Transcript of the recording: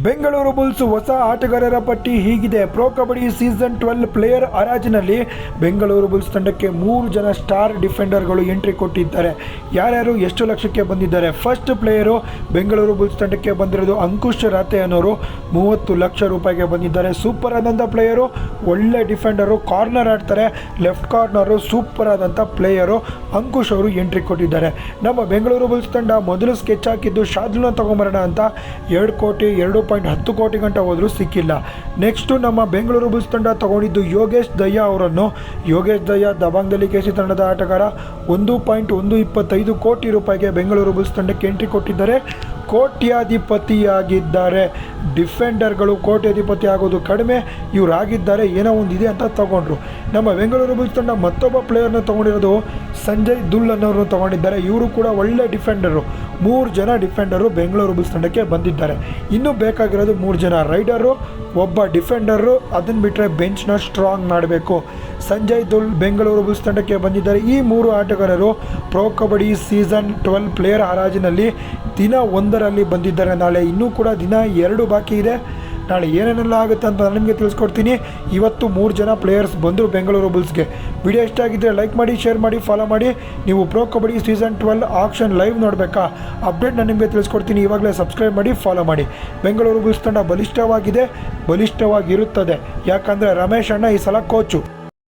Bengaluru Bulls ಹೊಸ ಆಟಗಾರರ ಪಟ್ಟಿ ಹೀಗಿದೆ. ಪ್ರೊ ಕಬಡ್ಡಿ ಸೀಸನ್ 12 ಪ್ಲೇಯರ್ ಹರಾಜಿನಲ್ಲಿ ಬೆಂಗಳೂರು ಬುಲ್ಸ್ ತಂಡಕ್ಕೆ 3 ಜನ ಸ್ಟಾರ್ ಡಿಫೆಂಡರ್ಗಳು ಎಂಟ್ರಿ ಕೊಟ್ಟಿದ್ದಾರೆ. ಯಾರ್ಯಾರು ಎಷ್ಟು ಲಕ್ಷಕ್ಕೆ ಬಂದಿದ್ದಾರೆ? ಫಸ್ಟ್ ಪ್ಲೇಯರು ಬೆಂಗಳೂರು ಬುಲ್ಸ್ ತಂಡಕ್ಕೆ ಬಂದಿರೋದು ಅಂಕುಶ್ ರಾತೆ ಅನ್ನೋರು 30 ಲಕ್ಷ ರೂಪಾಯಿಗೆ ಬಂದಿದ್ದಾರೆ. ಸೂಪರ್ ಆದಂಥ ಪ್ಲೇಯರು, ಒಳ್ಳೆ ಡಿಫೆಂಡರು, ಕಾರ್ನರ್ ಆಡ್ತಾರೆ, ಲೆಫ್ಟ್ ಕಾರ್ನರು, ಸೂಪರ್ ಆದಂಥ ಪ್ಲೇಯರು ಅಂಕುಶ್ ಅವರು ಎಂಟ್ರಿ ಕೊಟ್ಟಿದ್ದಾರೆ. ನಮ್ಮ ಬೆಂಗಳೂರು ಬುಲ್ಸ್ ತಂಡ ಮೊದಲು ಸ್ಕೆಚ್ ಹಾಕಿದ್ದು ಶಾದ್ಲುನ ತಗೊಂಬರೋಣ ಅಂತ 2 ಕೋಟಿ 2.10 ಕೋಟಿ ಗಂಟೆ ಹೋದರೂ ಸಿಕ್ಕಿಲ್ಲ. ನೆಕ್ಸ್ಟು ನಮ್ಮ ಬೆಂಗಳೂರು ಬುಲ್ಸ್ ತಂಡ ತಗೊಂಡಿದ್ದು ಯೋಗೇಶ್ ದಯ್ಯಾ ಅವರನ್ನು. ಯೋಗೇಶ್ ದಯ್ಯಾ ದಬಾಂಗ್ದಲ್ಲಿ ಕೆಸಿ ತಂಡದ ಆಟಗಾರ. 1.125 ಕೋಟಿ ರೂಪಾಯಿಗೆ ಬೆಂಗಳೂರು ಬುಲ್ಸ್ ತಂಡಕ್ಕೆ ಎಂಟ್ರಿ ಕೊಟ್ಟಿದ್ದಾರೆ. ಕೋಟ್ಯಾಧಿಪತಿಯಾಗಿದ್ದಾರೆ. ಡಿಫೆಂಡರ್ಗಳು ಕೋಟ್ಯಾಧಿಪತಿ ಆಗೋದು ಕಡಿಮೆ, ಇವರಾಗಿದ್ದಾರೆ, ಏನೋ ಒಂದಿದೆ ಅಂತ ತಗೊಂಡ್ರು. ನಮ್ಮ ಬೆಂಗಳೂರು ಬುಲ್ಸ್ ತಂಡ ಮತ್ತೊಬ್ಬ ಪ್ಲೇಯರ್ನ ತೊಗೊಂಡಿರೋದು ಸಂಜಯ್ ದುಲ್ ಅನ್ನೋರು ತೊಗೊಂಡಿದ್ದಾರೆ. ಇವರು ಕೂಡ ಒಳ್ಳೆ ಡಿಫೆಂಡರು. 3 ಜನ ಡಿಫೆಂಡರು ಬೆಂಗಳೂರು ಬುಲ್ಸ್ ತಂಡಕ್ಕೆ ಬಂದಿದ್ದಾರೆ. ಇನ್ನೂ ಬೇಕಾಗಿರೋದು 3 ಜನ ರೈಡರು, ಒಬ್ಬ ಡಿಫೆಂಡರು. ಅದನ್ನು ಬಿಟ್ಟರೆ ಬೆಂಚ್ನ ಸ್ಟ್ರಾಂಗ್ ಮಾಡಬೇಕು. ಸಂಜಯ್ ದುಲ್ ಬೆಂಗಳೂರು ಬುಲ್ಸ್ ತಂಡಕ್ಕೆ ಬಂದಿದ್ದಾರೆ. ಈ 3 ಆಟಗಾರರು ಪ್ರೊ ಕಬಡ್ಡಿ ಸೀಸನ್ 12 ಪ್ಲೇಯರ್ ಹರಾಜಿನಲ್ಲಿ ದಿನ 1ರಲ್ಲಿ ಬಂದಿದ್ದಾರೆ. ನಾಳೆ ಇನ್ನೂ ಕೂಡ ದಿನ 2 ಬಾಕಿ ಇದೆ. ನಾಳೆ ಏನೇನೆಲ್ಲ ಆಗುತ್ತೆ ಅಂತ ನಾನು ನಿಮಗೆ ತಿಳಿಸ್ಕೊಡ್ತೀನಿ. ಇವತ್ತು 3 ಜನ ಪ್ಲೇಯರ್ಸ್ ಬಂದರು ಬೆಂಗಳೂರು ಬುಲ್ಸ್ಗೆ. ವಿಡಿಯೋ ಇಷ್ಟ ಆಗಿದ್ದರೆ ಲೈಕ್ ಮಾಡಿ, ಶೇರ್ ಮಾಡಿ, ಫಾಲೋ ಮಾಡಿ. ನೀವು pro kabaddi season 12 action live ನೋಡಬೇಕಾ? ಅಪ್ಡೇಟ್ ನಾನು ನಿಮಗೆ ತಿಳಿಸ್ಕೊಡ್ತೀನಿ. ಇವಾಗಲೇ ಸಬ್ಸ್ಕ್ರೈಬ್ ಮಾಡಿ, ಫಾಲೋ ಮಾಡಿ. ಬೆಂಗಳೂರು ಬುಲ್ಸ್ ತಂಡ ಬಲಿಷ್ಠವಾಗಿದೆ, ಬಲಿಷ್ಠವಾಗಿರುತ್ತದೆ. ಯಾಕಂದರೆ ರಮೇಶ್ ಅಣ್ಣ ಈ ಸಲ ಕೋಚು.